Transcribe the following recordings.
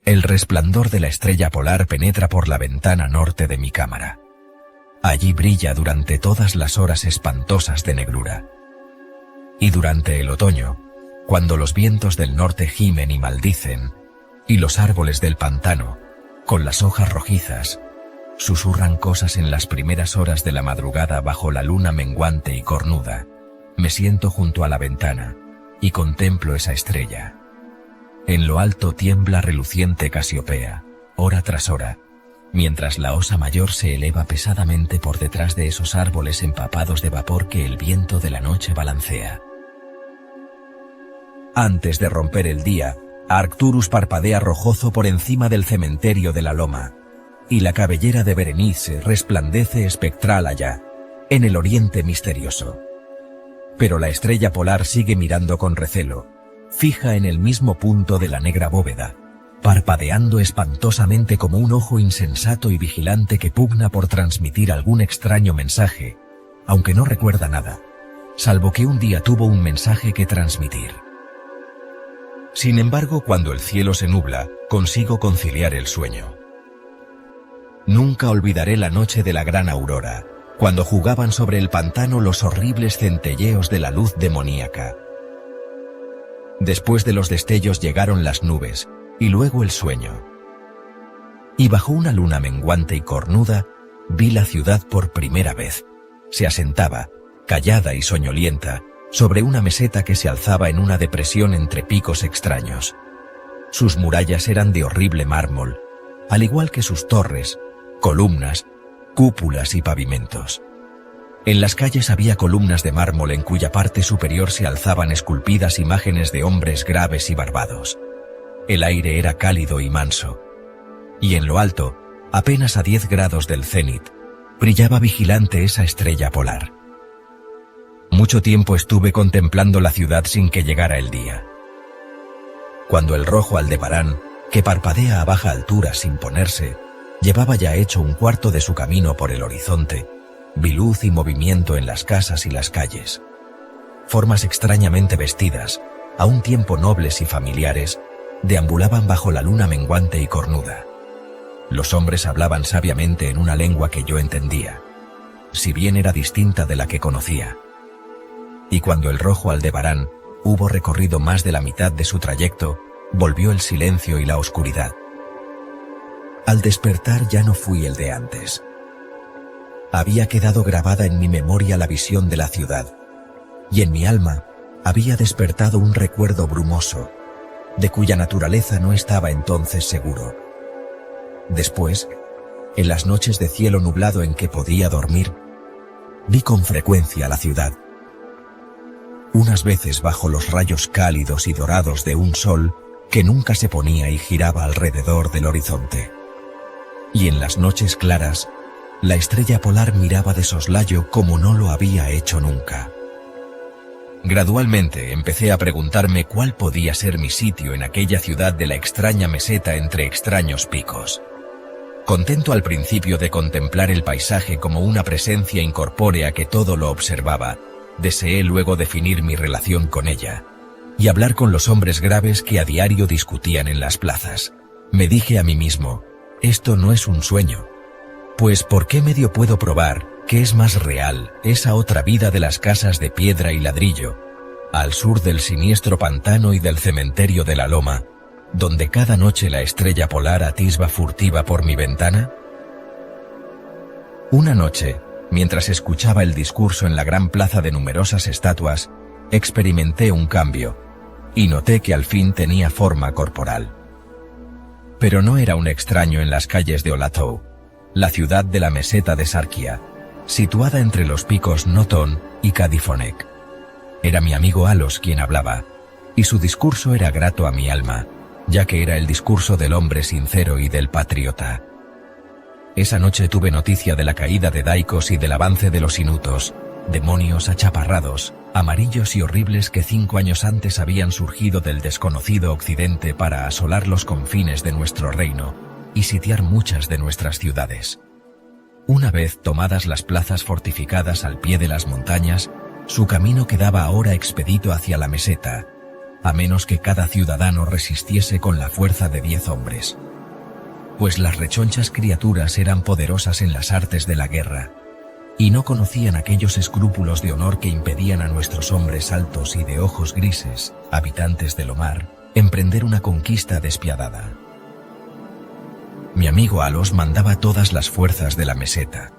El resplandor de la estrella polar penetra por la ventana norte de mi cámara. Allí brilla durante todas las horas espantosas de negrura. Y durante el otoño, cuando los vientos del norte gimen y maldicen, y los árboles del pantano, con las hojas rojizas, susurran cosas en las primeras horas de la madrugada bajo la luna menguante y cornuda, me siento junto a la ventana y contemplo esa estrella. En lo alto tiembla reluciente Casiopea, hora tras hora, mientras la osa mayor se eleva pesadamente por detrás de esos árboles empapados de vapor que el viento de la noche balancea. Antes de romper el día, Arcturus parpadea rojoso por encima del cementerio de la loma, y la cabellera de Berenice resplandece espectral allá, en el oriente misterioso. Pero la estrella polar sigue mirando con recelo, fija en el mismo punto de la negra bóveda, parpadeando espantosamente como un ojo insensato y vigilante que pugna por transmitir algún extraño mensaje, aunque no recuerda nada, salvo que un día tuvo un mensaje que transmitir. Sin embargo, cuando el cielo se nubla, consigo conciliar el sueño. Nunca olvidaré la noche de la gran aurora, cuando jugaban sobre el pantano los horribles centelleos de la luz demoníaca. Después de los destellos llegaron las nubes, y luego el sueño. Y bajo una luna menguante y cornuda, vi la ciudad por primera vez. Se asentaba, callada y soñolienta, sobre una meseta que se alzaba en una depresión entre picos extraños. Sus murallas eran de horrible mármol, al igual que sus torres, columnas, cúpulas y pavimentos. En las calles había columnas de mármol en cuya parte superior se alzaban esculpidas imágenes de hombres graves y barbados. El aire era cálido y manso. Y en lo alto, apenas a 10 grados del cenit, brillaba vigilante esa estrella polar. Mucho tiempo estuve contemplando la ciudad sin que llegara el día. Cuando el rojo Aldebarán, que parpadea a baja altura sin ponerse, llevaba ya hecho un cuarto de su camino por el horizonte, vi luz y movimiento en las casas y las calles. Formas extrañamente vestidas, a un tiempo nobles y familiares, deambulaban bajo la luna menguante y cornuda. Los hombres hablaban sabiamente en una lengua que yo entendía, si bien era distinta de la que conocía. Y cuando el rojo Aldebarán hubo recorrido más de la mitad de su trayecto, volvió el silencio y la oscuridad. Al despertar ya no fui el de antes. Había quedado grabada en mi memoria la visión de la ciudad, y en mi alma había despertado un recuerdo brumoso, de cuya naturaleza no estaba entonces seguro. Después, en las noches de cielo nublado en que podía dormir, vi con frecuencia la ciudad. Unas veces bajo los rayos cálidos y dorados de un sol que nunca se ponía y giraba alrededor del horizonte. Y en las noches claras, la estrella polar miraba de soslayo como no lo había hecho nunca. Gradualmente empecé a preguntarme cuál podía ser mi sitio en aquella ciudad de la extraña meseta entre extraños picos. Contento al principio de contemplar el paisaje como una presencia incorpórea que todo lo observaba, deseé luego definir mi relación con ella, y hablar con los hombres graves que a diario discutían en las plazas. Me dije a mí mismo, esto no es un sueño, pues ¿por qué medio puedo probar que es más real esa otra vida de las casas de piedra y ladrillo, al sur del siniestro pantano y del cementerio de la loma, donde cada noche la estrella polar atisba furtiva por mi ventana? Una noche, mientras escuchaba el discurso en la gran plaza de numerosas estatuas, experimenté un cambio, y noté que al fin tenía forma corporal. Pero no era un extraño en las calles de Olatou, la ciudad de la meseta de Sarkia, situada entre los picos Noton y Cadifonek. Era mi amigo Alos quien hablaba, y su discurso era grato a mi alma, ya que era el discurso del hombre sincero y del patriota. Esa noche tuve noticia de la caída de Daikos y del avance de los Inutos, demonios achaparrados, amarillos y horribles que 5 años antes habían surgido del desconocido occidente para asolar los confines de nuestro reino y sitiar muchas de nuestras ciudades. Una vez tomadas las plazas fortificadas al pie de las montañas, su camino quedaba ahora expedito hacia la meseta, a menos que cada ciudadano resistiese con la fuerza de 10 hombres. Pues las rechonchas criaturas eran poderosas en las artes de la guerra, y no conocían aquellos escrúpulos de honor que impedían a nuestros hombres altos y de ojos grises, habitantes de Lomar, emprender una conquista despiadada. Mi amigo Alos mandaba todas las fuerzas de la meseta,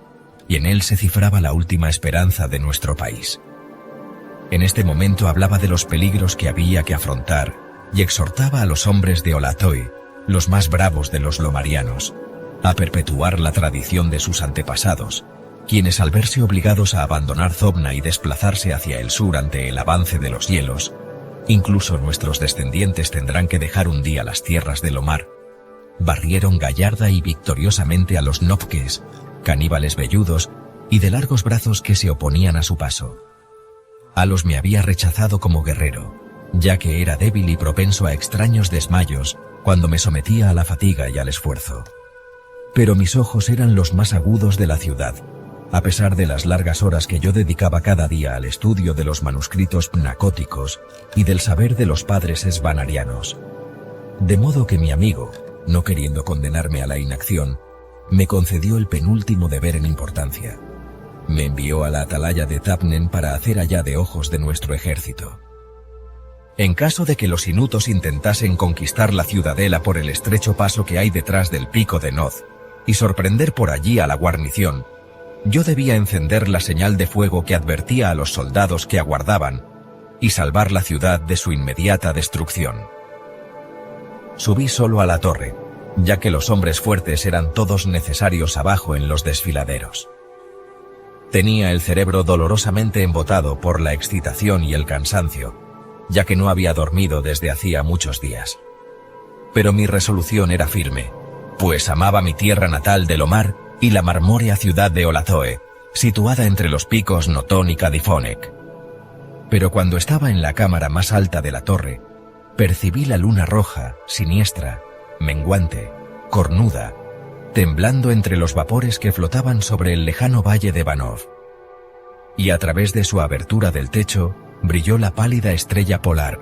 y en él se cifraba la última esperanza de nuestro país. En este momento hablaba de los peligros que había que afrontar, y exhortaba a los hombres de Olatoi, los más bravos de los lomarianos, a perpetuar la tradición de sus antepasados, quienes al verse obligados a abandonar Zobna y desplazarse hacia el sur ante el avance de los hielos, incluso nuestros descendientes tendrán que dejar un día las tierras de Lomar, barrieron gallarda y victoriosamente a los Nopques, caníbales velludos y de largos brazos que se oponían a su paso. Alos me había rechazado como guerrero, ya que era débil y propenso a extraños desmayos cuando me sometía a la fatiga y al esfuerzo. Pero mis ojos eran los más agudos de la ciudad, a pesar de las largas horas que yo dedicaba cada día al estudio de los manuscritos pnacóticos y del saber de los padres esvanarianos. De modo que mi amigo, no queriendo condenarme a la inacción, me concedió el penúltimo deber en importancia. Me envió a la atalaya de Tapnen para hacer allá de ojos de nuestro ejército. En caso de que los inutos intentasen conquistar la ciudadela por el estrecho paso que hay detrás del pico de Noz, y sorprender por allí a la guarnición, yo debía encender la señal de fuego que advertía a los soldados que aguardaban, y salvar la ciudad de su inmediata destrucción. Subí solo a la torre, ya que los hombres fuertes eran todos necesarios abajo en los desfiladeros. Tenía el cerebro dolorosamente embotado por la excitación y el cansancio, ya que no había dormido desde hacía muchos días. Pero mi resolución era firme, pues amaba mi tierra natal de Lomar y la marmórea ciudad de Olatoe, situada entre los picos Notón y Cadifonec. Pero cuando estaba en la cámara más alta de la torre, percibí la luna roja, siniestra, menguante, cornuda, temblando entre los vapores que flotaban sobre el lejano valle de Vanov. Y a través de su abertura del techo, brilló la pálida estrella polar,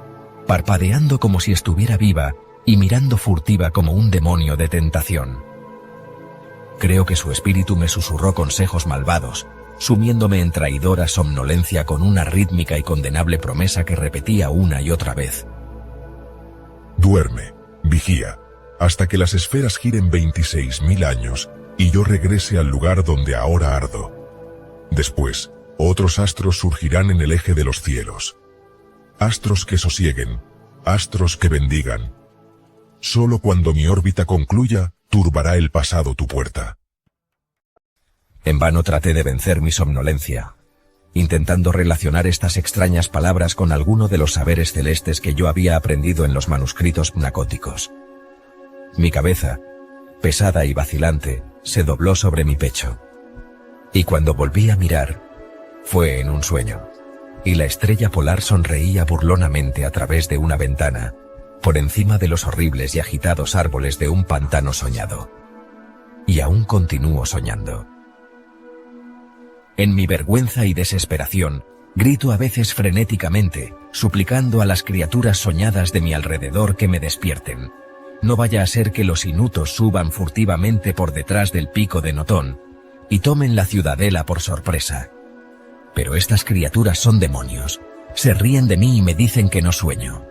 parpadeando como si estuviera viva y mirando furtiva como un demonio de tentación. Creo que su espíritu me susurró consejos malvados, sumiéndome en traidora somnolencia con una rítmica y condenable promesa que repetía una y otra vez. Duerme, vigía, hasta que las esferas giren 26.000 años y yo regrese al lugar donde ahora ardo. Después, otros astros surgirán en el eje de los cielos. Astros que sosieguen, astros que bendigan. Solo cuando mi órbita concluya, turbará el pasado tu puerta. En vano traté de vencer mi somnolencia, intentando relacionar estas extrañas palabras con alguno de los saberes celestes que yo había aprendido en los manuscritos pnacóticos. Mi cabeza, pesada y vacilante, se dobló sobre mi pecho. Y cuando volví a mirar, fue en un sueño, y la estrella polar sonreía burlonamente a través de una ventana, por encima de los horribles y agitados árboles de un pantano soñado. Y aún continúo soñando. En mi vergüenza y desesperación, grito a veces frenéticamente, suplicando a las criaturas soñadas de mi alrededor que me despierten. No vaya a ser que los inutos suban furtivamente por detrás del pico de Notón y tomen la ciudadela por sorpresa. Pero estas criaturas son demonios, se ríen de mí y me dicen que no sueño.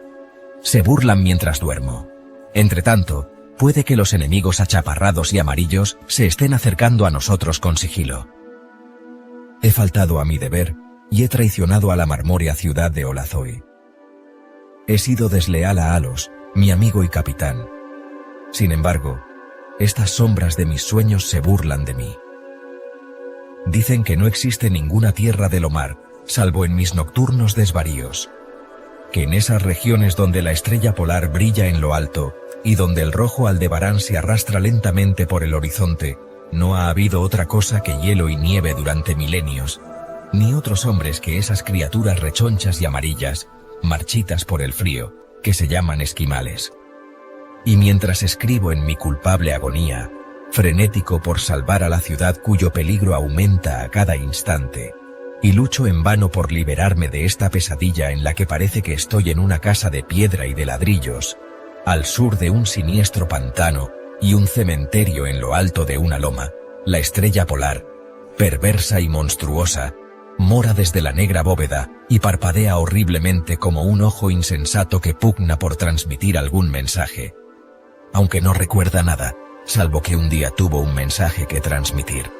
Se burlan mientras duermo. Entretanto, puede que los enemigos achaparrados y amarillos se estén acercando a nosotros con sigilo. He faltado a mi deber y he traicionado a la marmórea ciudad de Olazoi. He sido desleal a Alos, mi amigo y capitán. Sin embargo, estas sombras de mis sueños se burlan de mí. Dicen que no existe ninguna tierra de Lomar, salvo en mis nocturnos desvaríos. Que en esas regiones donde la estrella polar brilla en lo alto y donde el rojo Aldebarán se arrastra lentamente por el horizonte, no ha habido otra cosa que hielo y nieve durante milenios, ni otros hombres que esas criaturas rechonchas y amarillas, marchitas por el frío, que se llaman esquimales. Y mientras escribo en mi culpable agonía, frenético por salvar a la ciudad cuyo peligro aumenta a cada instante, y lucho en vano por liberarme de esta pesadilla en la que parece que estoy en una casa de piedra y de ladrillos, al sur de un siniestro pantano y un cementerio en lo alto de una loma. La estrella polar, perversa y monstruosa, mora desde la negra bóveda y parpadea horriblemente como un ojo insensato que pugna por transmitir algún mensaje. Aunque no recuerda nada, salvo que un día tuvo un mensaje que transmitir.